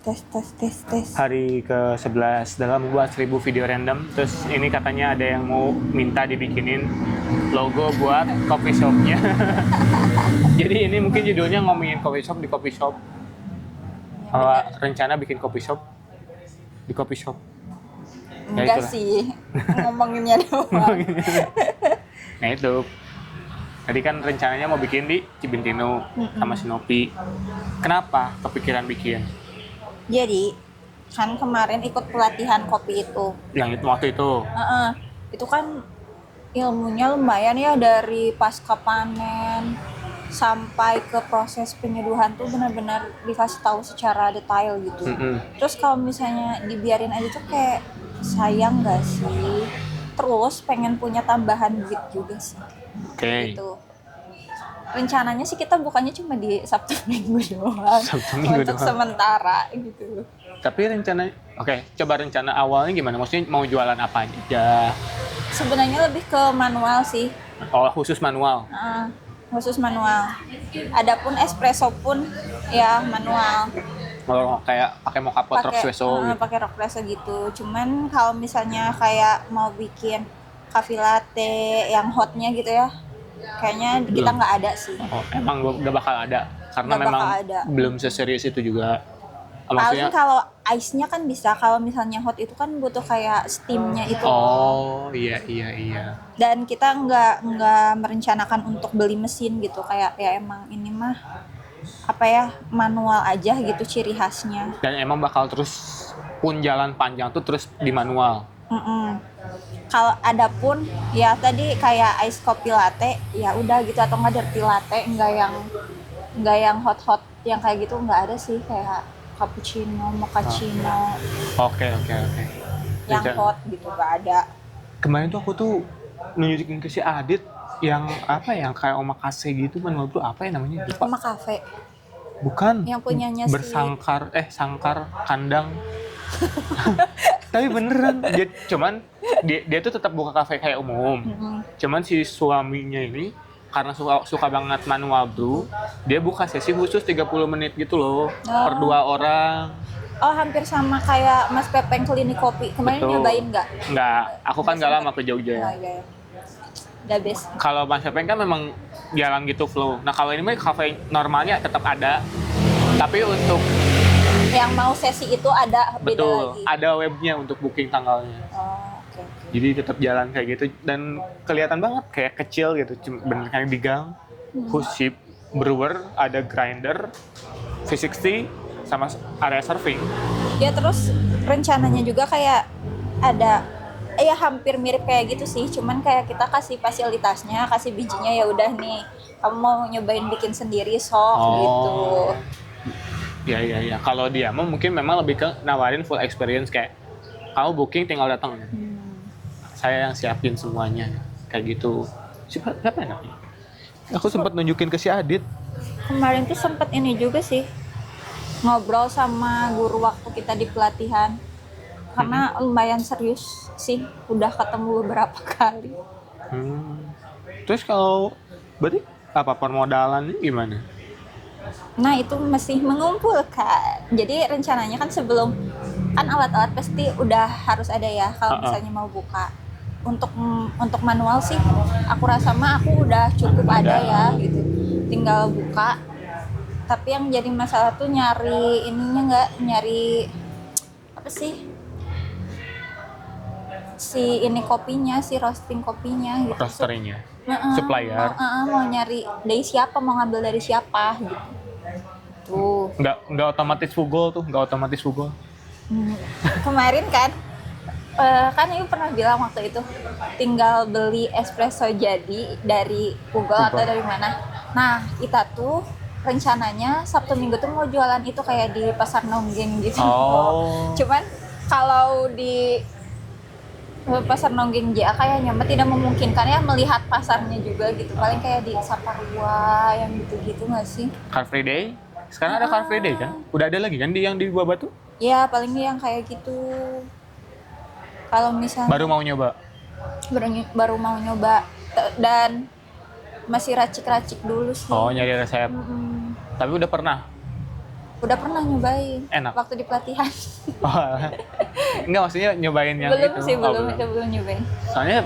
Tes. Hari ke-11 dalam membuat 1000 video random. Terus ini katanya ada yang mau minta dibikinin logo buat coffee shopnya. Jadi ini mungkin judulnya ngomongin coffee shop di coffee shop. Kalau rencana bikin coffee shop di coffee shop. Ya Enggak itulah. sih, ngomonginnya doang. Nah itu. Tadi kan rencananya mau bikin di Cibintino sama Sinopi. Kenapa kepikiran bikin? Jadi, kan kemarin ikut pelatihan kopi itu. Yang itu waktu itu. Itu kan ilmunya lumayan ya, dari pasca panen sampai ke proses penyeduhan tuh benar-benar dikasih tahu secara detail gitu. Terus kalau misalnya dibiarin aja tuh kayak sayang gak sih? Terus pengen punya tambahan duit juga sih. Oke. Gitu. Rencananya sih kita bukannya cuma di Sabtu Minggu doang. Sabtu Minggu untuk doang. sementara gitu. Tapi coba rencana awalnya gimana? Maksudnya mau jualan apa aja? Sebenarnya lebih ke manual sih. Oh, khusus manual. Khusus manual. Adapun espresso pun ya manual. Kalau kayak pakai mocha pot rock espresso gitu. Pakai rock espresso gitu. Cuman kalau misalnya kayak mau bikin cafe latte yang hotnya gitu ya, kayaknya kita nggak ada sih. Oh, emang udah bakal ada karena Nggak memang bakal ada. belum seserius itu juga. Paling kalau ice-nya kan bisa, kalau misalnya hot itu kan butuh kayak steam-nya itu. Oh, iya. Dan kita nggak merencanakan untuk beli mesin gitu, kayak ya emang ini mah apa ya, manual aja gitu ciri khasnya. Dan emang bakal terus pun jalan panjang tuh terus di manual. Kalau ada pun ya tadi kayak ice coffee latte ya udah gitu, atau nggak dirty latte, nggak yang hot yang kayak gitu, nggak ada sih, kayak cappuccino, mochaccino. Oke. Yang hot gitu nggak ada. Kemarin tuh aku tuh nunjukin ke si Adit yang apa, yang kayak omakase gitu, manual tuh apa ya namanya? Lupa. Sama kafe Bukan. yang punyanya si sangkar kandang. Tapi beneran dia tuh tetap buka kafe kayak umum. Cuman si suaminya ini karena suka banget manual brew, dia buka sesi khusus 30 menit gitu loh, per 2 orang. Oh, hampir sama kayak Mas Pepeng klinik kopi. Kemarin Betul. nyobain nggak? Nggak, aku kan nggak lama ke Jogja. Iya. The best. Kalau Mas Pepeng kan memang jalan gitu flow. Nah kalau ini mah kafe normalnya tetap ada, tapi untuk Yang mau sesi itu ada beda betul lagi. ada webnya untuk booking tanggalnya. Oke. Jadi tetap jalan kayak gitu dan kelihatan banget kayak kecil gitu, bener kayak di gang. Khusus brewer, ada grinder, V60 sama area serving. Ya terus rencananya juga kayak ada ya hampir mirip kayak gitu sih, cuman kayak kita kasih fasilitasnya, kasih bijinya, ya udah nih kamu mau nyobain bikin sendiri gitu. Ya. Kalau dia mau mungkin memang lebih ke nawarin full experience, kayak kamu booking tinggal datang. Saya yang siapin semuanya kayak gitu. Siapa namanya? Aku sempat nunjukin ke si Adit. Kemarin tuh sempet ini juga sih, ngobrol sama guru waktu kita di pelatihan, karena lumayan serius sih, udah ketemu beberapa kali. Terus kalau berarti apa permodalannya gimana? Nah itu masih mengumpulkan. Jadi rencananya kan sebelum, kan alat-alat pasti udah harus ada ya kalau misalnya mau buka. Untuk manual sih aku rasa mah aku udah cukup ada ya gitu, tinggal buka. Tapi yang jadi masalah tuh nyari apa sih, si kopinya, si roasting kopinya gitu. Roasternya, supplier. Mau nyari dari siapa, mau ngambil dari siapa gitu. Tuh. Nggak otomatis Google. Kemarin kan Ibu pernah bilang waktu itu tinggal beli espresso jadi dari Google atau dari mana. Nah kita tuh rencananya Sabtu Minggu tuh mau jualan itu kayak di Pasar Nonggeng gitu. Cuman kalau di Pasar Nonggeng JA kayaknya tidak memungkinkan ya, melihat pasarnya juga gitu. Paling kayak di Saparua yang gitu-gitu nggak sih? Car Free Day? Sekarang ada Car Free Day kan? Udah ada lagi kan yang di Buah Batu? Ya paling yang kayak gitu. Kalau misalnya baru mau nyoba dan masih racik-racik dulu sih. Oh, nyari resep. Tapi udah pernah? Udah pernah nyobain. Enak? Waktu di pelatihan. Oh, enggak, maksudnya nyobain yang Belum itu. sih, Oh, belum nyobain. Soalnya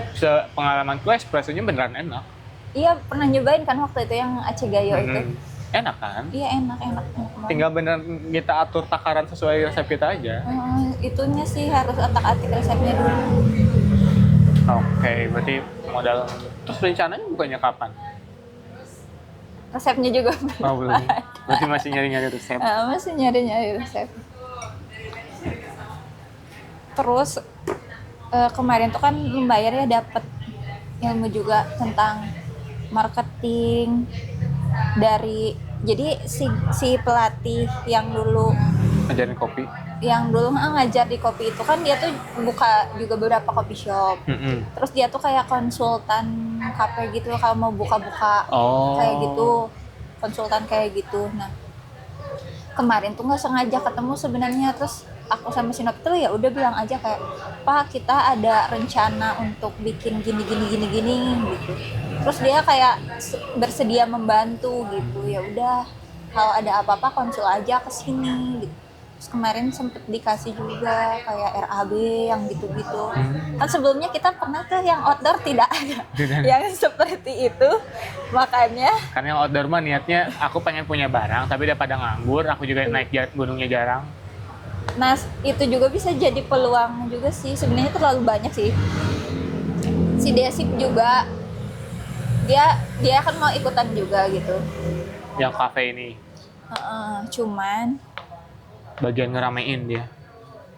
pengalamanku espressonya beneran enak. Iya, pernah nyobain kan waktu itu yang Acegayo itu. Enak kan? Iya, enak banget. Tinggal beneran kita atur takaran sesuai resep kita aja. Itunya sih harus otak-atik resepnya dulu. Oke, berarti modal. Terus rencananya bukannya kapan? Resepnya juga Oh, belum. Berarti masih nyari-nyari resep. masih nyari resep. Terus kemarin tuh kan lumayan ya dapet ilmu juga tentang marketing dari, jadi si pelatih yang dulu Ngajarin kopi. Ngajar di kopi itu kan dia tuh buka juga beberapa coffee shop. Terus dia tuh kayak konsultan kafe gitu kalau mau buka-buka kayak gitu, konsultan kayak gitu. Nah, kemarin tuh nggak sengaja ketemu sebenarnya, terus aku sama si Nopi tuh ya udah bilang aja kayak, Pak, kita ada rencana untuk bikin gini gitu. Terus dia kayak bersedia membantu gitu. Ya udah, kalau ada apa-apa konsul aja ke sini gitu. Terus kemarin sempet dikasih juga kayak RAB yang gitu-gitu. Kan sebelumnya kita pernah tuh yang outdoor tidak ada yang seperti itu. Makanya Karena yang outdoor mah niatnya aku pengen punya barang, tapi daripada nganggur, aku juga naik gunungnya jarang. nah itu juga bisa jadi peluang juga sih. Sebenarnya terlalu banyak sih. Si Desip juga dia kan mau ikutan juga gitu. Yang kafe ini Cuman bagian ngeramein dia.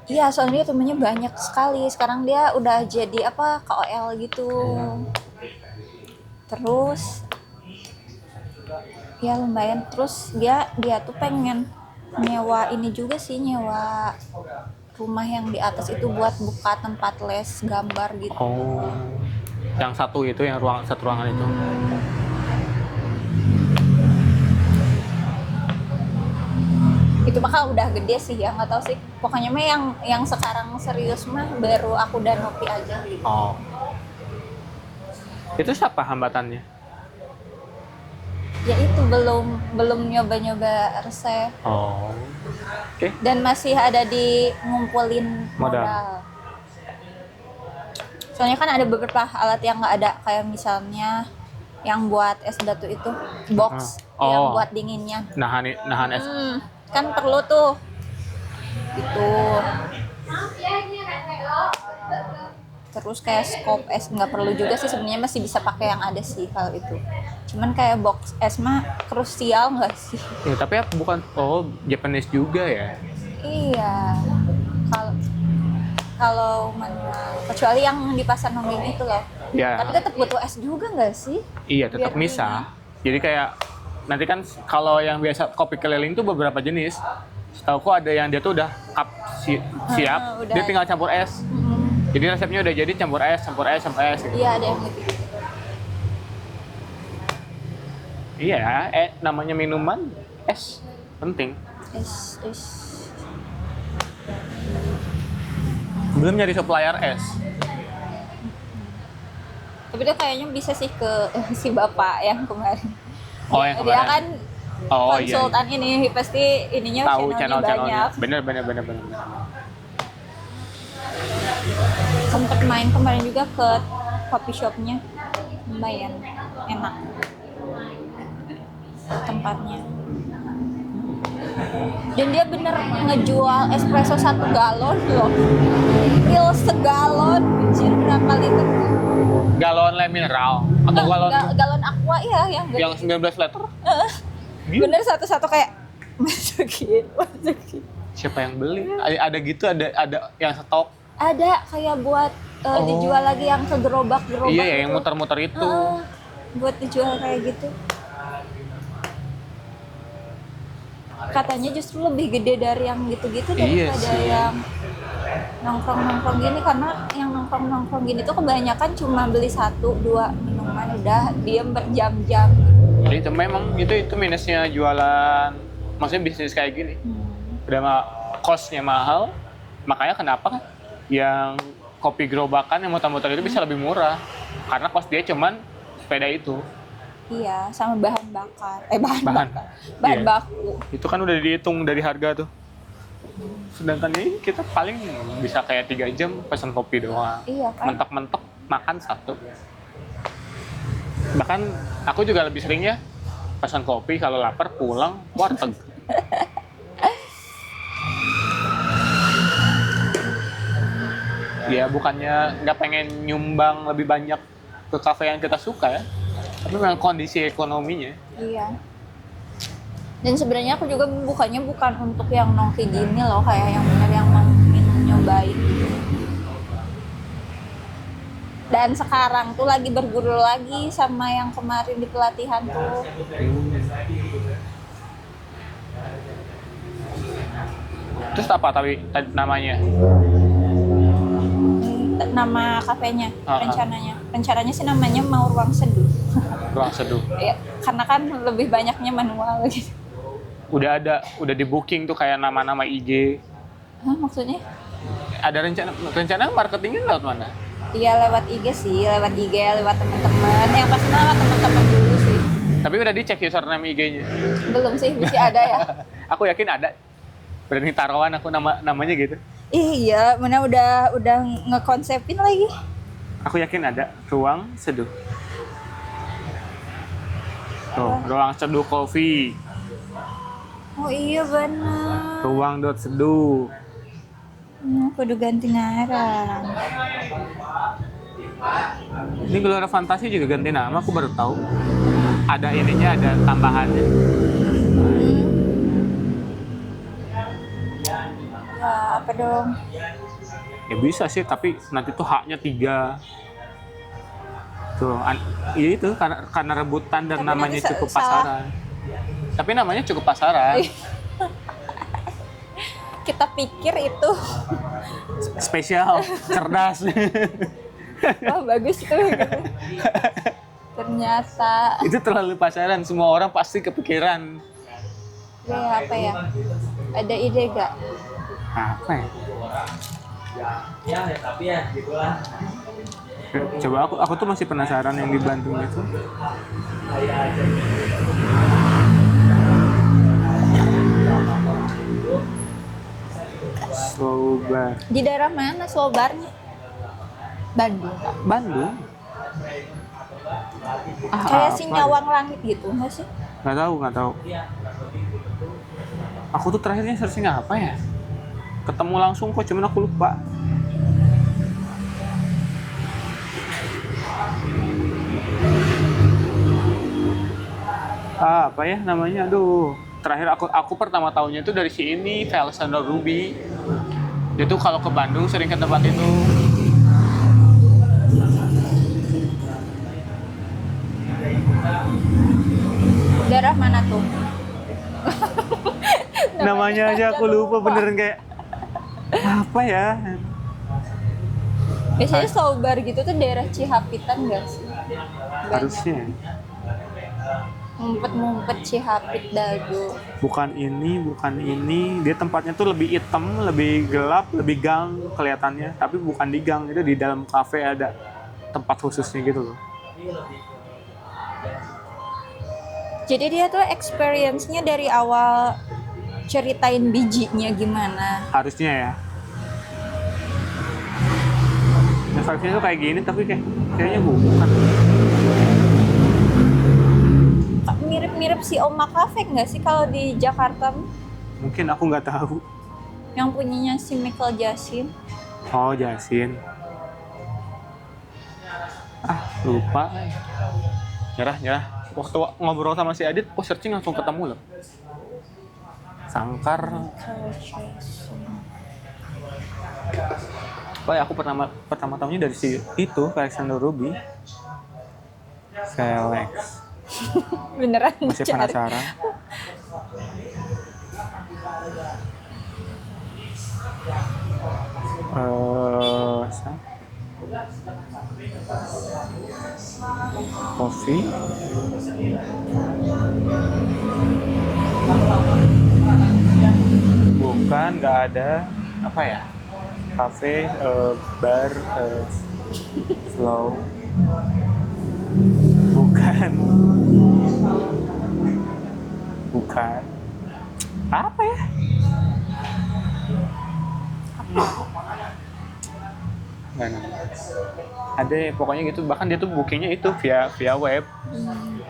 iya, soalnya temennya banyak sekali. Sekarang dia udah jadi KOL gitu. Terus ya lumayan. Terus dia tuh pengen nyewa ini juga sih, nyewa rumah yang di atas itu buat buka tempat les gambar gitu. Oh, yang satu itu, yang satu ruangan itu. Itu bakal udah gede sih ya, nggak tahu sih. Pokoknya mah yang sekarang serius mah baru aku dan Nopi aja gitu. Oh, itu siapa hambatannya? Ya itu belum nyoba resep. Oh, oke. Dan masih ada di ngumpulin modal. Soalnya kan ada beberapa alat yang nggak ada, kayak misalnya yang buat es batu itu box yang buat dinginnya. Nahan es. Kan perlu tuh gitu. Terus kayak scope es nggak perlu juga sih sebenarnya, masih bisa pakai yang ada sih kalau itu. Cuman kayak box es mah krusial nggak sih? Ya, tapi bukan Japanese juga ya. Iya. Kalau manual, kecuali yang di pasar Nonggeng itu loh. Ya. Tapi tetap butuh es juga nggak sih? Iya, tetap misah. Jadi kayak nanti kan kalau yang biasa kopi keliling tuh beberapa jenis. Setauku ada yang dia tuh udah cup siap, udah. dia tinggal campur es. Jadi resepnya udah jadi campur es gitu. Iya, ada yang gitu. Iya, namanya minuman es penting. Es. Belum nyari supplier es. Tapi dia kayaknya bisa sih ke si bapak yang kemarin. Oh, yang Dia kemarin. kan konsultan iya. ini, pasti ininya Tahu channelnya banyak. Bener. Sempet main kemarin juga ke coffee shopnya, lumayan enak tempatnya. Dan dia bener ngejual espresso 1 galon loh. Real segalon, anjir, berapa liter? Galon le mineral atau Galon aqua ya yang gede. yang 19 liter? Bener satu-satu kayak masukin. Siapa yang beli? Ada gitu, ada yang stok. Ada kayak buat dijual lagi yang ke gerobak Iya ya, gitu. yang muter-muter itu. Buat dijual kayak gitu. Katanya justru lebih gede dari yang gitu-gitu daripada yang nongkrong-nongkrong gini, karena yang nongkrong-nongkrong gini tuh kebanyakan cuma beli 1-2 minuman udah diem berjam-jam. Itu memang itu minusnya jualan, maksudnya bisnis kayak gini. Udah cost-nya mahal, makanya kenapa yang kopi gerobakan yang muter-muter itu bisa lebih murah, karena cost dia cuman sepeda itu. Iya, sama bahan bakar. Bahan Bahan. bakar. Bahan Iya. baku. Itu kan udah dihitung dari harga tuh. Sedangkan ini kita paling bisa kayak 3 jam pesan kopi doang. Iya kan? Mentok-mentok makan satu. Bahkan aku juga lebih sering ya pesan kopi kalau lapar pulang warteg. Ya bukannya nggak pengen nyumbang lebih banyak ke kafe yang kita suka ya, tapi memang kondisi ekonominya. Iya. Dan sebenarnya aku juga bukanya bukan untuk yang nongki gini loh, kayak yang bener yang mau nyobain. Dan sekarang tuh lagi berguru lagi sama yang kemarin di pelatihan tuh. Terus apa tadi namanya? Nama kafenya, Ah, ah. rencananya sih namanya Mau Ruang Seduh. Ruang Seduh. Ya, karena kan lebih banyaknya manual gitu. Udah di booking tuh kayak nama-nama IG. Hah, maksudnya? Ada rencana marketingnya lewat mana? Iya lewat IG sih, lewat IG, lewat teman-teman. Yang pasti lewat teman-teman dulu sih. Tapi udah dicek username IG-nya. Belum sih, masih ada ya. Aku yakin ada. Berani taruhan aku namanya gitu. Iya, mana udah ngekonsepin lagi. Aku yakin ada Ruang Seduh. Tuh, Ruang Seduh Coffee. Oh iya benar. Ruang Seduh. Kudu ganti ngarang. Ini Gelora Fantasi juga ganti nama, aku baru tahu. Ada ininya, ada tambahannya. Ya apa dong? Ya bisa sih, tapi nanti tuh haknya 3. Tuh, iya itu karena rebutan dan Tapi namanya nanti cukup salah. pasaran. Tapi namanya cukup pasaran. Kita pikir itu Spesial, cerdas. wah bagus tuh gitu. Ternyata Itu terlalu pasaran, semua orang pasti kepikiran. ya apa ya? Ada ide gak? Apa ya? Ya tapi ya gitulah. Coba aku tuh masih penasaran yang di Bandung itu. Slow bar. Di daerah mana slow barnya? Bandung. Bandung? Kayak si apa? Nyawang Langit gitu nggak sih? Nggak tahu. Aku tuh terakhirnya searching apa ya? Ketemu langsung kok, cuman aku lupa. Apa ya namanya? Aduh. Terakhir aku pertama tahunya itu dari si ini, Alexander Ruby. Dia tuh kalau ke Bandung sering ke tempat itu. Daerah mana tuh? Namanya aja aku lupa beneran kayak apa ya? Biasanya slow bar gitu tuh daerah Cihapitan nggak sih? Harusnya. Ngumpet-ngumpet Cihapit Dago. Bukan ini. Dia tempatnya tuh lebih hitam, lebih gelap, lebih gang kelihatannya. Tapi bukan di gang, itu di dalam kafe ada tempat khususnya gitu loh. Jadi dia tuh experience-nya dari awal ceritain bijinya gimana. Harusnya ya. Nah, vibes-nya tuh kayak gini, tapi kayaknya bukan. Mirip-mirip si Oma Cafe nggak sih kalau di Jakarta? Mungkin aku nggak tahu. Yang punyanya si Michael Jasin. Oh, Jasin. Lupa. Nyerah. Waktu ngobrol sama si Adit, searching langsung ketemu loh. Sangkar. Oh ya, aku pertama tahunya dari si itu, Alexander Ruby. Felix. Beneran Masih cari. penasaran. Kopi. Bukan, nggak ada. Apa ya? Cafe, bar, slow. Bukan. Apa ya? Nggak nemu. Ada pokoknya gitu, bahkan dia tuh bookingnya itu via web.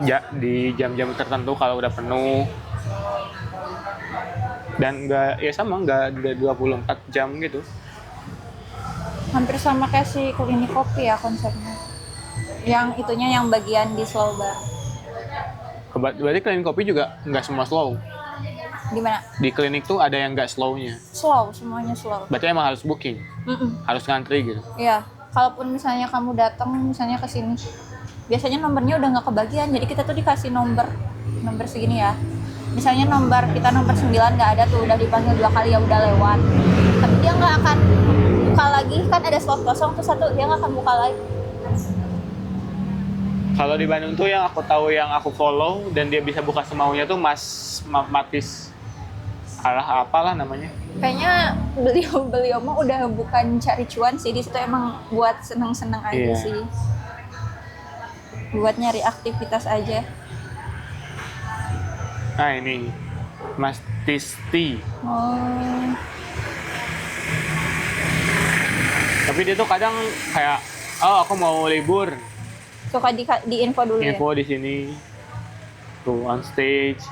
Ya, di jam-jam tertentu kalau udah penuh. Dan nggak 24 jam gitu. Hampir sama kayak si klinik kopi ya konsepnya. Yang itunya yang bagian di slow bar. Berarti klinik kopi juga nggak semua slow. Gimana? Di klinik tuh ada yang nggak slow-nya. Slow, semuanya slow. Berarti emang harus booking, harus ngantri gitu. Iya, kalaupun misalnya kamu datang misalnya ke sini, biasanya nomornya udah nggak kebagian, jadi kita tuh dikasih nomor segini ya. Misalnya kita nomor 9 nggak ada tuh, udah dipanggil 2 kali ya udah lewat. Tapi dia nggak akan buka lagi, kan ada slot kosong tuh satu, dia nggak akan buka lagi. Kalau di Bandung tuh yang aku tahu, yang aku follow dan dia bisa buka semaunya tuh Mas Matis, apalah namanya. Kayaknya beliau mah udah bukan cari cuan sih, di situ emang buat seneng-seneng aja Iya. sih, buat nyari aktivitas aja. Nah ini Mas Tisti. Oh, Tapi dia tuh kadang kayak, oh aku mau libur, suka di info dulu ya. info di sini, tuh on stage.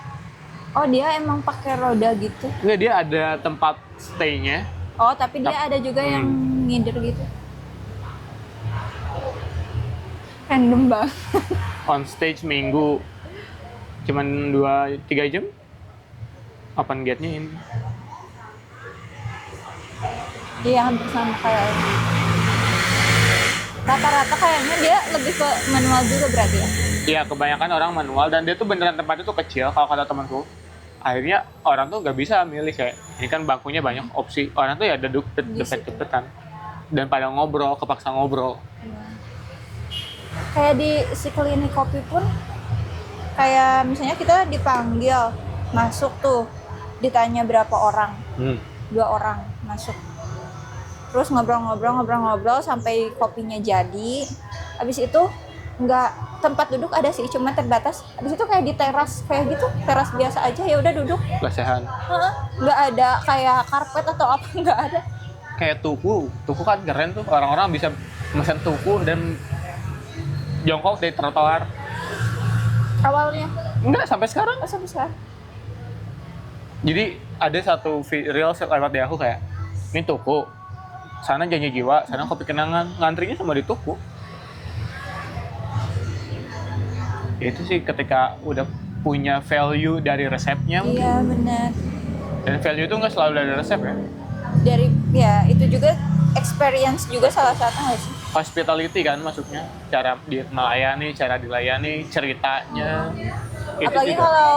Oh, dia emang pakai roda gitu. Enggak, dia ada tempat stay-nya. Oh, tapi dia ada juga yang ngider gitu. Random banget. On stage minggu cuman 2-3 jam. Open gate-nya ini. Iya, hampir sama kayak ini. Rata-rata kayaknya dia lebih ke manual juga berarti ya? Iya, kebanyakan orang manual dan dia tuh beneran tempatnya tuh kecil kalau kata temanku. Akhirnya orang tuh nggak bisa milih kayak ini kan bangkunya banyak opsi. Orang tuh ya duduk depet-depetan dan pada ngobrol, kepaksa ngobrol. Kayak di si klinik kopi pun kayak misalnya kita dipanggil masuk tuh, ditanya berapa orang, 2 orang masuk, terus ngobrol sampai kopinya jadi. Habis itu nggak, tempat duduk ada sih cuma terbatas. Habis itu kayak di teras kayak gitu, teras biasa aja, ya udah duduk. Lesehan. Nggak ada kayak karpet atau apa, nggak ada. Kayak tuku kan keren tuh, orang-orang bisa mesen tuku dan jongkok di trotoar. Awalnya Enggak, sampai sekarang. sampai sekarang. Jadi ada satu reels lewat di aku kayak, ini tuku, sana janji jiwa, sana kopi kenangan, ngantrinya sama di tuku. Itu sih ketika udah punya value dari resepnya mungkin. Iya benar. Dan value itu nggak selalu dari resep ya. Dari ya itu juga experience juga salah satu nggak sih? Hospitality kan maksudnya, cara dia melayani, cara dilayani, ceritanya. Itu Apalagi juga. kalau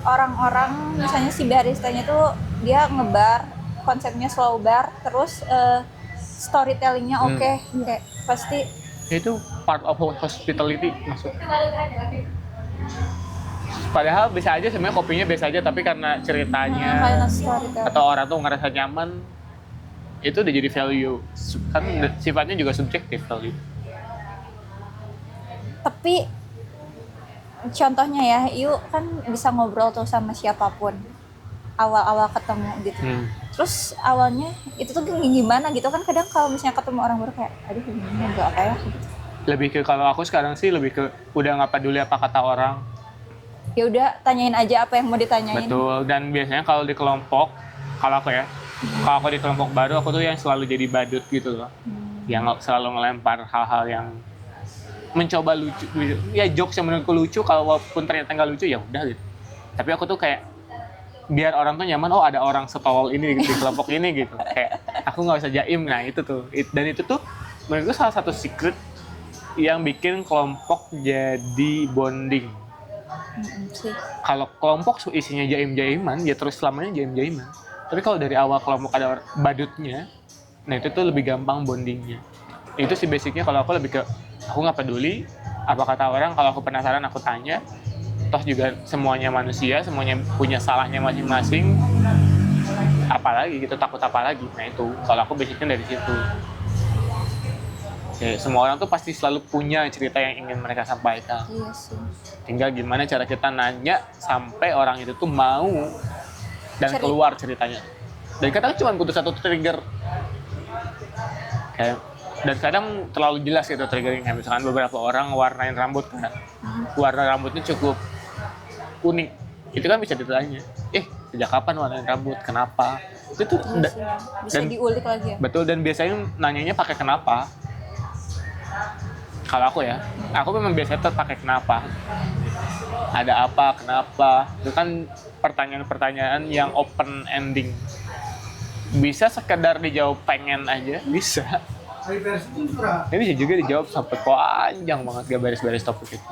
orang-orang misalnya si baristanya tuh dia ngebar, konsepnya slow bar, terus storytellingnya oke, kayak pasti. Itu part of hospitality maksudnya. Padahal bisa aja sebenarnya kopinya biasa aja, tapi karena ceritanya Kayak storytelling. atau orang tuh ngerasa nyaman, itu udah jadi value. Kan sifatnya juga subjektif value. Tapi contohnya ya, yuk kan bisa ngobrol tuh sama siapapun awal-awal ketemu gitu. Terus awalnya itu tuh gimana gitu kan, kadang kalau misalnya ketemu orang baru kayak aduh gimana enggak apa ya gitu. Lebih ke, kalau aku sekarang sih lebih ke udah nggak peduli apa kata orang. Ya udah tanyain aja apa yang mau ditanyain. Betul. Dan biasanya kalau di kelompok, kalau aku di kelompok baru, aku tuh yang selalu jadi badut gitu loh. Yang selalu ngelempar hal-hal yang mencoba lucu. Ya jokes yang menurutku lucu, kalau walaupun ternyata nggak lucu ya udah gitu. Tapi aku tuh kayak biar orang tuh nyaman, oh ada orang setolol ini di kelompok ini gitu. Kayak aku nggak usah jaim, nah itu tuh. Dan itu tuh menurutku salah satu secret yang bikin kelompok jadi bonding. Sih. Kalau kelompok isinya jaim-jaiman, ya terus selamanya jaim-jaiman. Tapi kalau dari awal kelompok ada badutnya, nah itu tuh lebih gampang bondingnya. Itu sih basicnya. Kalau aku lebih ke, aku nggak peduli apa kata orang, kalau aku penasaran aku tanya. Toh juga semuanya manusia, semuanya punya salahnya masing-masing. Apalagi gitu, takut apa lagi. Nah itu, kalau aku basicnya dari situ. Kayak semua orang tuh pasti selalu punya cerita yang ingin mereka sampaikan. Iya sih. Tinggal gimana cara kita nanya sampai orang itu tuh mau dan keluar ceritanya. Dan kadang cuma butuh satu trigger. Kayak, dan kadang terlalu jelas gitu triggernya. Misalkan beberapa orang warnain rambut kan. Warna rambutnya cukup unik. Itu kan bisa ditanya. Sejak kapan warnain rambut? Kenapa? Itu tuh Bisa diulik lagi ya. betul, dan biasanya nanyanya pakai kenapa. Kalau aku ya, aku memang biasanya tuh pakai kenapa. Ada apa, kenapa. Itu kan pertanyaan-pertanyaan yang open ending. Bisa sekedar dijawab pengen aja, bisa. Ini bisa juga dijawab sampai panjang banget, gak beres-beres topik itu.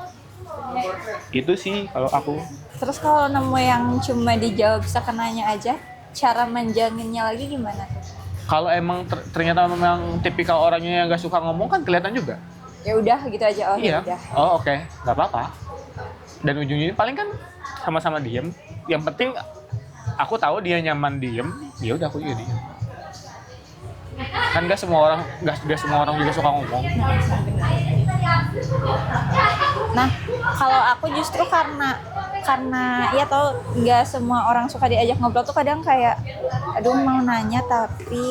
Itu sih kalau aku. Terus kalau nemu yang cuma dijawab sekenanya aja, cara menjaminnya lagi gimana tuh? Kalau emang ternyata memang tipikal orangnya yang gak suka ngomong kan kelihatan juga. Ya udah gitu aja. Iya. Udah. Oh oke, nggak apa-apa. Dan ujungnya paling kan sama-sama diem. Yang penting aku tahu dia nyaman diem, ya udah aku juga diem. Kan nggak semua orang juga suka ngomong. Nah, kalau aku justru karena ya tau nggak semua orang suka diajak ngobrol tuh kadang kayak aduh mau nanya tapi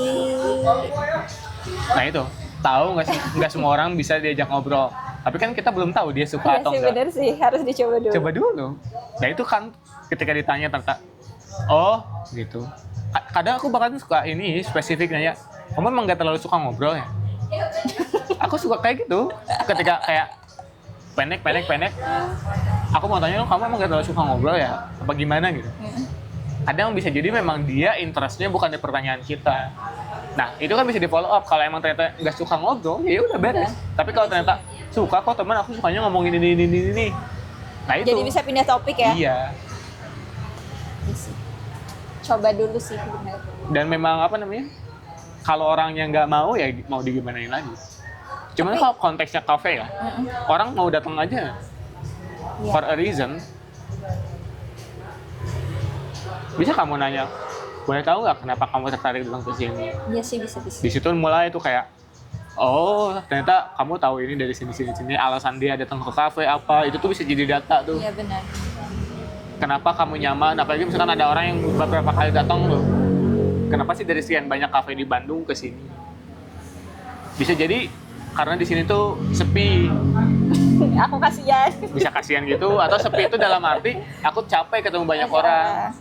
Nah itu, tahu nggak semua orang bisa diajak ngobrol. Tapi kan kita belum tahu dia suka atau sih, enggak. bener sih, harus dicoba dulu. Coba dulu. Nah itu kan ketika ditanya tentang gitu. Kadang aku bahkan suka ini spesifik nanya, kamu emang nggak terlalu suka ngobrol ya? Aku suka kayak gitu. Ketika kayak pendek. Aku mau tanya, kamu emang nggak terlalu suka ngobrol ya? Apa gimana gitu? Kadang bisa jadi memang dia interestnya bukan di pertanyaan kita. Nah itu kan bisa di follow up. Kalau emang ternyata nggak suka ngobrol, ya udah beres. Tapi kalau ternyata suka kok teman, aku sukanya ngomongin ini. Nah itu. Jadi bisa pindah topik ya? Iya. Coba dulu sih bener. Dan memang kalau orangnya nggak mau ya mau digimanain lagi. Cuman kalau konteksnya kafe ya, orang mau datang aja for a reason. Bisa kamu nanya, boleh tahu nggak kenapa kamu tertarik datang ke sini? Iya sih bisa. Di situ mulai itu kayak, oh ternyata kamu tahu ini dari sini. Alasan dia datang ke kafe apa? Itu tuh bisa jadi data tuh. Iya benar. Kenapa kamu nyaman? Apalagi misalkan ada orang yang beberapa kali datang loh. Kenapa sih dari sekian banyak kafe di Bandung ke sini? Bisa jadi karena di sini tuh sepi. Aku kasihan. Bisa kasihan gitu, atau sepi itu dalam arti aku capek ketemu banyak orang.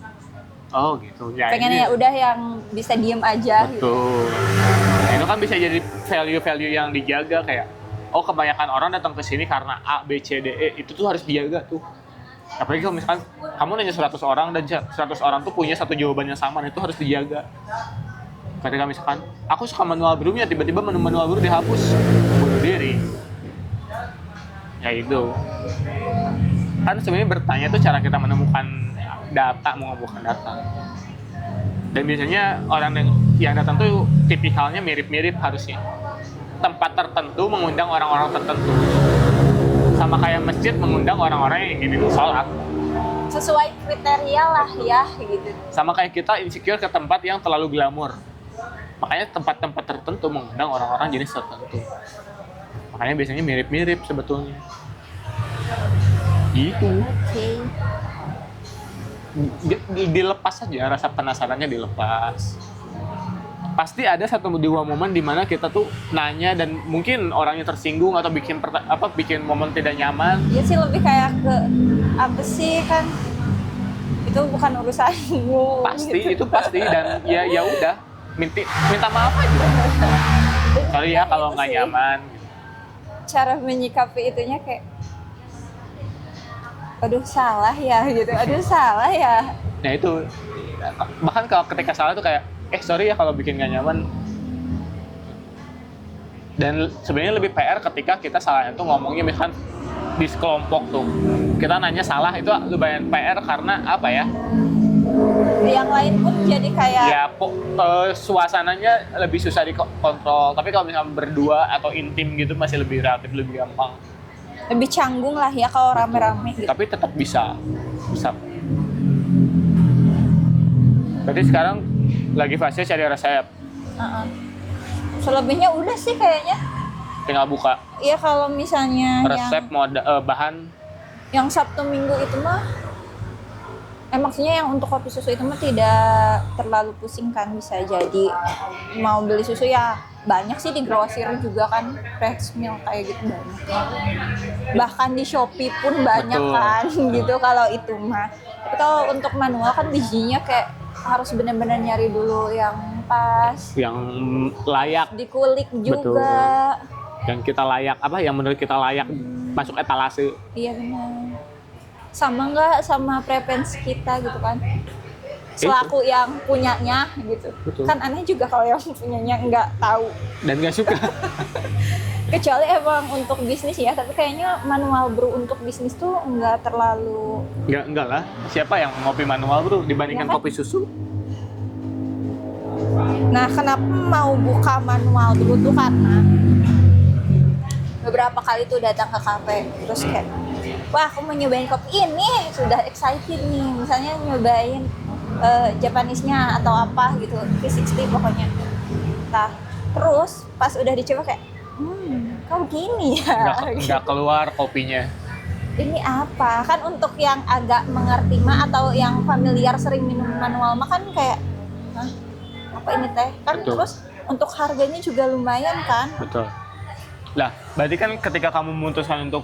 Oh gitu. Ya, pengen ini, ya udah yang bisa diem aja. betul. Nah, itu kan bisa jadi value-value yang dijaga kayak, oh kebanyakan orang datang ke sini karena A, B, C, D, E. Itu tuh harus dijaga tuh. Apalagi kalau misalkan kamu nanya 100 orang dan 100 orang tuh punya satu jawaban yang sama, itu harus dijaga. Ketika misalkan aku suka manual brew-nya, tiba-tiba menu manual brew dihapus, bunuh diri. Ya itu. Kan sebenarnya bertanya tuh cara kita menemukan data, mengumpulkan data. Dan biasanya orang yang datang tuh tipikalnya mirip-mirip harusnya. Tempat tertentu mengundang orang-orang tertentu. Sama kayak masjid mengundang orang-orang yang ingin sholat. Sesuai kriteria lah ya gitu. Sama kayak kita insecure ke tempat yang terlalu glamor. Makanya tempat-tempat tertentu mengundang orang-orang jenis tertentu. Makanya biasanya mirip-mirip sebetulnya. Gitu. Oke. Dilepas aja, rasa penasarannya dilepas. Pasti ada 1-2 momen di mana kita tuh nanya dan mungkin orangnya tersinggung atau bikin momen tidak nyaman. Dia sih lebih kayak ke apa sih kan itu bukan urusanmu. Pasti gitu. itu pasti, dan ya udah minta maaf aja. Sorry ya kalau nggak nyaman. Cara menyikapi itunya kayak aduh salah ya gitu, aduh salah ya. Nah itu bahkan kalau ketika salah tuh kayak sorry ya kalau bikin gak nyaman. Dan sebenarnya lebih PR ketika kita salahnya tuh ngomongnya misalkan di sekelompok tuh kita nanya salah, itu lumayan PR karena apa ya, Yang lain pun jadi kayak ya suasananya lebih susah dikontrol. Tapi kalau misalnya berdua atau intim gitu masih lebih relatif lebih gampang, lebih canggung lah ya kalau rame-rame gitu. tapi tetap bisa. Berarti sekarang lagi fase cari resep. Selebihnya udah sih kayaknya. tinggal buka. Iya kalau misalnya Resep bahan yang Sabtu Minggu itu mah maksudnya yang untuk kopi susu itu mah tidak terlalu pusing kan, bisa jadi mau beli susu ya banyak sih di grosir juga kan, fresh milk kayak gitu banyak. Bahkan di Shopee pun banyak. Betul. Kan gitu kalau itu mah. Tapi kalau untuk manual kan bijinya kayak harus benar-benar nyari dulu yang pas, yang layak, dikulik juga. yang kita layak yang menurut kita layak masuk etalase. Iya benar. Sama nggak sama preferensi kita gitu kan, selaku yang punyanya gitu. Betul. Kan aneh juga kalau yang punyanya nggak tahu Dan nggak suka. kecuali emang untuk bisnis ya, tapi kayaknya manual brew untuk bisnis tuh nggak terlalu. Enggak lah, siapa yang ngopi manual bro dibandingkan Ya kan? kopi susu? Nah kenapa mau buka manual dulu tuh karena beberapa kali tuh datang ke kafe terus kayak, wah aku mau nyobain kopi ini, sudah excited nih, misalnya nyobain Japanese-nya atau apa gitu, V60 pokoknya. Nah terus pas udah dicoba kayak, kok gini ya? Nggak keluar kopinya. Ini apa? Kan untuk yang agak mengerti mah atau yang familiar sering minum manual mah kan kayak, hah? Apa ini teh? Kan Betul. terus untuk harganya juga lumayan kan? Betul. Lah, berarti kan ketika kamu memutuskan untuk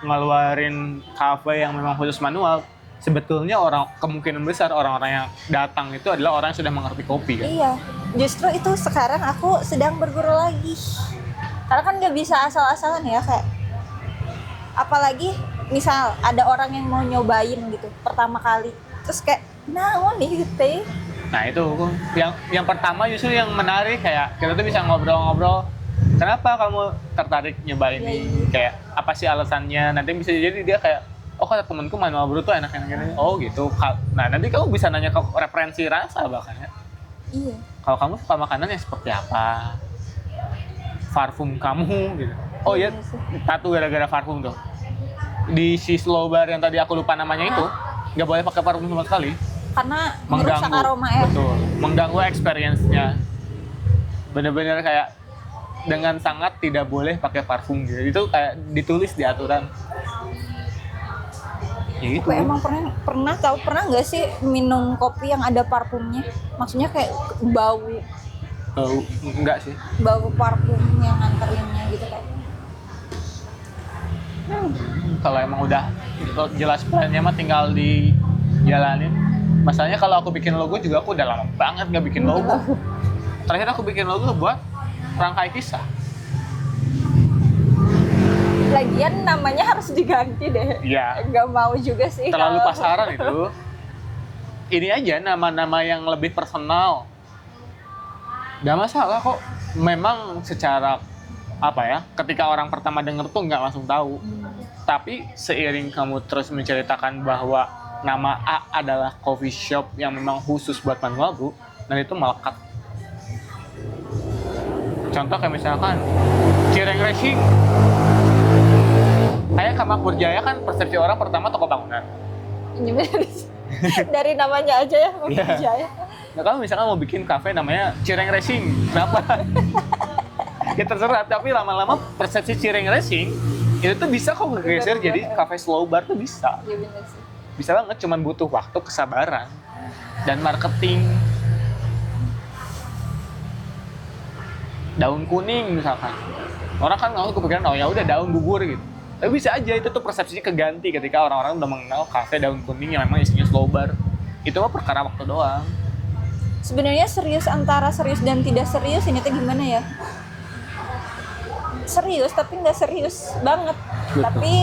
ngeluarin kafe yang memang khusus manual, sebetulnya kemungkinan besar orang-orang yang datang itu adalah orang yang sudah mengerti kopi kan? Iya, justru itu sekarang aku sedang berguru lagi. Karena kan nggak bisa asal-asalan ya, kayak apalagi misal ada orang yang mau nyobain gitu pertama kali, terus kayak naon nih teh. Nah itu yang pertama justru yang menarik, kayak kita tuh bisa ngobrol-ngobrol. Kenapa kamu tertarik nyobain ini? Kayak apa sih alasannya? Nanti bisa jadi dia kayak, oh kata temenku manual brew tuh enak-enak ini. Oh gitu. Nah nanti kamu bisa nanya ke referensi rasa bahkan ya. Iya. Kalau kamu suka makanan yang seperti apa? Parfum kamu gitu. Oh iya, satu gara-gara parfum tuh. Di si slow bar yang tadi aku lupa namanya itu, nggak boleh pakai parfum sama sekali. Karena merusak aroma ya. Betul, mengganggu experience-nya. Bener-bener kayak dengan sangat tidak boleh pakai parfum gitu. Itu kayak ditulis di aturan. Ya gitu. Aku emang pernah nggak sih minum kopi yang ada parfumnya? Maksudnya kayak bau Enggak sih. bau parfum yang nganterinnya gitu kayak. Kalau emang udah jelas plannya mah tinggal dijalanin. Masalahnya kalau aku bikin logo juga, aku udah lama banget nggak bikin logo. Terakhir aku bikin logo buat Rangkai Kisah. Lagian namanya harus diganti deh. Iya. Nggak mau juga sih. Terlalu kalau- pasaran itu. Ini aja nama-nama yang lebih personal. Gak masalah kok. Memang secara ketika orang pertama denger tuh nggak langsung tahu. Tapi seiring kamu terus menceritakan bahwa nama A adalah coffee shop yang memang khusus buat manual brew, dan itu melekat. Contoh kayak misalkan Cireng Racing. Kayak Makmur Jaya kan persepsi orang pertama toko bangunan. Ini dari namanya aja ya, Iya. Jaya. Nah kalau misalkan mau bikin kafe namanya Cireng Racing, kenapa? Ya terserah, tapi lama-lama persepsi Cireng Racing itu tuh bisa kok ngegeser jadi kafe slow bar tuh bisa. Iya bener sih. Bisa banget, cuman butuh waktu, kesabaran, dan marketing. Daun kuning misalkan, orang kan nggak kepikiran, oh ya udah daun bubur gitu. Tapi bisa aja itu tuh persepsinya keganti ketika orang-orang udah mengenal kafe daun kuning yang memang isinya slow bar. Itu mah perkara waktu doang. Sebenarnya serius antara serius dan tidak serius ini tuh gimana ya? Serius tapi nggak serius banget. Betul. Tapi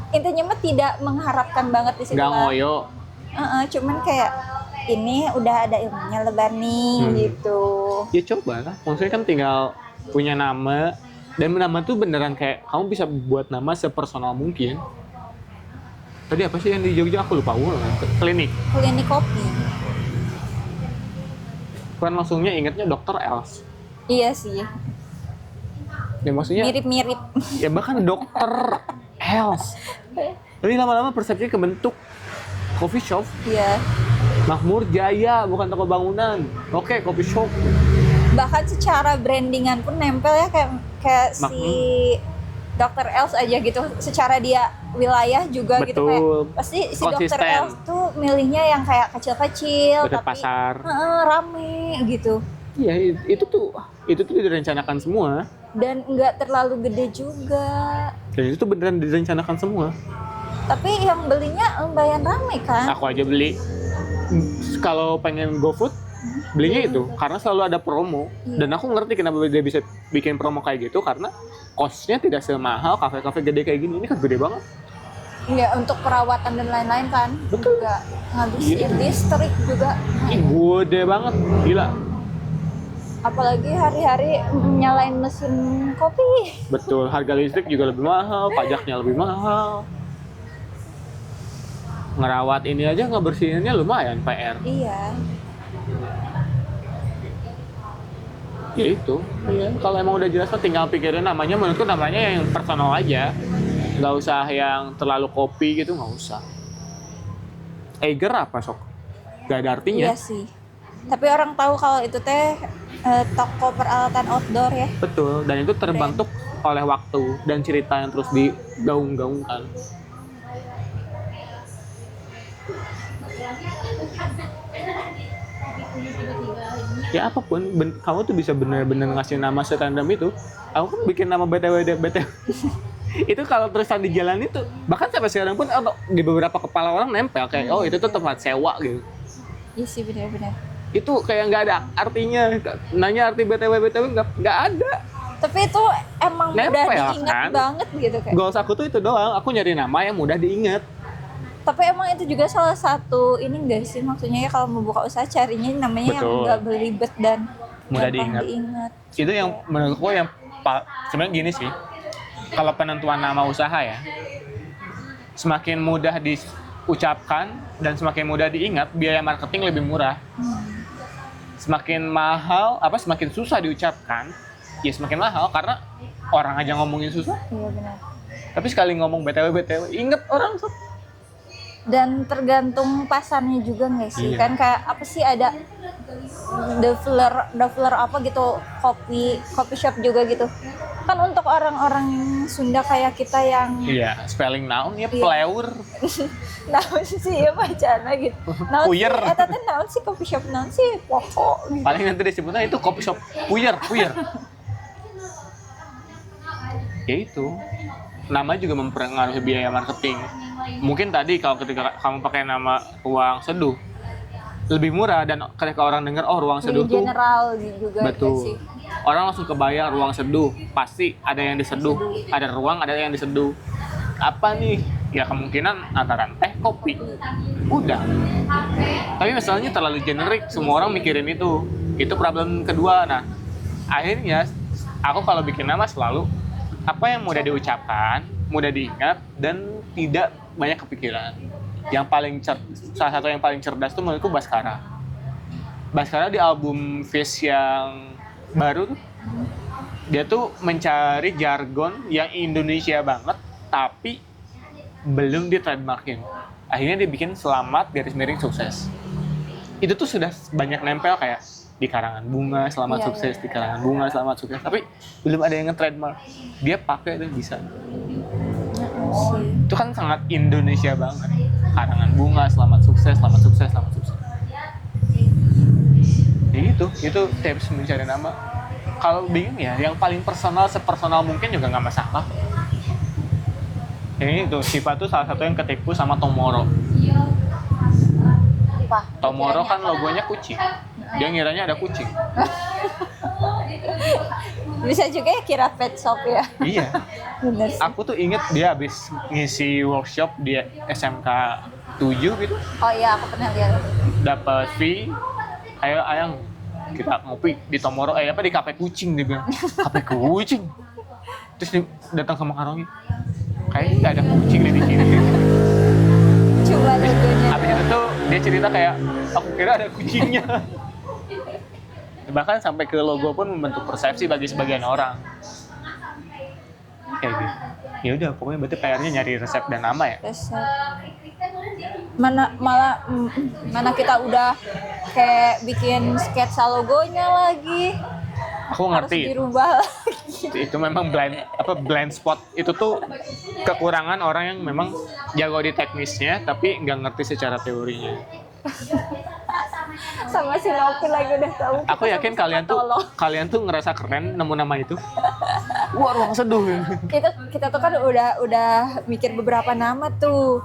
intinya mah tidak mengharapkan banget di situ. Nggak lah. ngoyo. Cuman kayak ini udah ada ilmunya lebar nih gitu. Ya coba lah, maksudnya kan tinggal punya nama. Dan nama tuh beneran kayak kamu bisa buat nama sepersonal mungkin. Tadi apa sih yang di Jogja aku lupa. Klinik. Klinik kopi. Kan langsungnya ingetnya Dokter Els. Iya sih. Ya maksudnya Mirip-mirip. ya bahkan Dokter Els. Tapi lama-lama persepsinya kebentuk. Coffee shop, Iya. Makmur Jaya, bukan toko bangunan. Oke, coffee shop. bahkan secara brandingan pun nempel ya, kayak si Dr. Els aja gitu, secara dia wilayah juga gitu, kayak Betul. pasti si Dr. Konsisten. Els tuh milihnya yang kayak kecil-kecil Dekat tapi pasar. rame gitu, Iya, itu tuh direncanakan semua. dan nggak terlalu gede juga, Dan itu tuh beneran direncanakan semua. tapi yang belinya lumayan rame kan. Aku aja beli. Kalau pengen GoFood, belinya itu karena selalu ada promo. Iya. Dan aku ngerti kenapa dia bisa bikin promo kayak gitu, karena cost-nya tidak semahal kafe-kafe gede kayak gini. Ini kan gede banget. Ya untuk perawatan dan lain-lain kan. Betul. Juga ngabisin Iya. listrik juga. Ih, gede banget, gila. Apalagi hari-hari nyalain mesin kopi. Betul, harga listrik juga lebih mahal, pajaknya lebih mahal. Ngerawat ini aja ngebersihinnya lumayan PR. Iya. Ya itu, iya. Kalau emang udah jelas kan tinggal pikirin namanya. Menurutku namanya yang personal aja, nggak usah yang terlalu kopi gitu, nggak usah. Eiger apa sok? Gak ada artinya. Iya sih. Tapi orang tahu kalau itu teh toko peralatan outdoor ya. Betul, dan itu terbentuk oleh waktu dan cerita yang terus digaung-gaungkan. Ya apapun, kamu tuh bisa bener-bener ngasih nama serandom itu. Aku kan bikin nama BTW. Itu kalau terusan di jalan itu, bahkan sampai sekarang pun di beberapa kepala orang nempel kayak, oh itu tuh tempat sewa gitu. Iya sih, benar-benar. Itu kayak nggak ada artinya. Nanya arti BTW nggak ada. Tapi itu emang Nempel, mudah diingat kan? banget gitu kayak. Goals aku tuh itu doang. Aku nyari nama yang mudah diingat. Tapi emang itu juga salah satu ini enggak sih, maksudnya ya kalau mau buka usaha carinya namanya yang Betul. enggak belibet dan Mudah gampang diingat. Itu yang menurutku yang sebenarnya gini sih. Kalau penentuan nama usaha ya, semakin mudah diucapkan dan semakin mudah diingat, biaya marketing lebih murah. Semakin mahal, semakin susah diucapkan, ya semakin mahal karena orang aja ngomongin susah. Iya benar. Tapi sekali ngomong BTW, inget orang. Dan tergantung pasarnya juga nggak sih? Iya. Kan kayak apa sih, ada Doveler apa gitu, kopi shop juga gitu. Kan untuk orang-orang Sunda kayak kita yang Iya, spelling noun ya Iya. pleur. naon sih ya bacana gitu. Naon sih, Puyer. eta teh naon sih coffee shop, naon sih pokok gitu. Paling nanti disebutnya itu coffee shop puyer. Ya itu. Nama juga mempengaruhi biaya marketing. Mungkin tadi kalau ketika kamu pakai nama Ruang Seduh lebih murah, dan ketika orang dengar Ruang Seduh Di tuh general juga nggak betul. sih? Orang langsung kebayang Ruang Seduh, pasti ada yang diseduh, ada ruang, ada yang diseduh. Apa nih? Ya kemungkinan antara teh, kopi. Udah. Tapi masalahnya terlalu generik, semua orang mikirin itu. Itu problem kedua. Nah, akhirnya aku kalau bikin nama selalu apa yang mudah diucapkan, mudah diingat, dan tidak banyak kepikiran. Yang paling salah satu yang paling cerdas tuh menurutku Baskara. Baskara di album Fish yang baru tuh, dia tuh mencari jargon yang Indonesia banget, tapi belum di trademarkin. Akhirnya dia bikin Selamat garis miring sukses. Itu tuh sudah banyak nempel kayak di karangan bunga selamat Iya, sukses, iya. di karangan bunga selamat sukses, tapi belum ada yang nge-trademark. Dia pakai itu bisa. Itu kan sangat Indonesia banget. Karangan bunga selamat sukses, selamat sukses, selamat sukses. Ya itu tips mencari nama. Kalau bingung ya, yang paling personal, sepersonal mungkin juga nggak masalah. Ini tuh Shiva tuh salah satu yang ketipu sama Tomorrow. Apa? Tomorrow kan logonya kucing. Dia ngiranya ada kucing. Bisa juga ya kira pet shop ya. Iya. Bener sih. Aku tuh inget dia habis ngisi workshop di SMK 7 gitu. Oh iya, aku pernah lihat. Dapat fee. Ayo ayang, kita ngopi di Tomorrow, di kafe kucing, dia bilang. Kafe kucing. Terus dia datang sama Karongi. Kayaknya nggak ada kucing di sini. Coba logonya. Habis itu tuh dia cerita kayak, aku kira ada kucingnya. Bahkan sampai ke logo pun membentuk persepsi bagi sebagian orang. Kayak gitu. Ya udah, pokoknya berarti PR-nya nyari resep dan nama ya. Resep. Mana kita udah kayak bikin sketsa logonya lagi. Aku harus ngerti. dirubah. Itu memang blind spot itu tuh kekurangan orang yang memang jago di teknisnya tapi nggak ngerti secara teorinya. Sama si Novi lagi udah tahu. Aku yakin kalian tuh ngerasa keren nemu nama itu. Wah, ruang seduh. Kita tuh kan udah mikir beberapa nama tuh.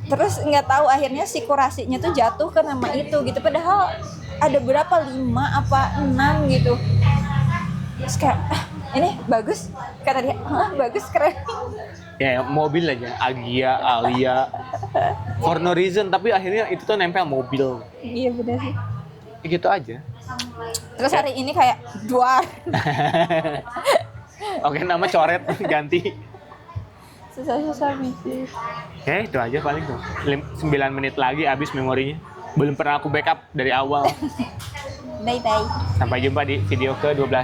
Terus nggak tahu akhirnya si kurasinya tuh jatuh ke nama itu gitu. Padahal ada berapa 5 apa 6 gitu. Terus kayak ini bagus kata dia. Bagus, keren. Ya mobil aja, Agia, Alia, for no reason tapi akhirnya itu tuh nempel mobil. Iya benar sih. Ya gitu aja. Terus hari ini kayak duar. Oke, nama coret ganti. Susah-susah mikir. Ya itu aja paling tuh. 9 menit lagi habis memorinya. Belum pernah aku backup dari awal. Bye bye. Sampai jumpa di video ke-12.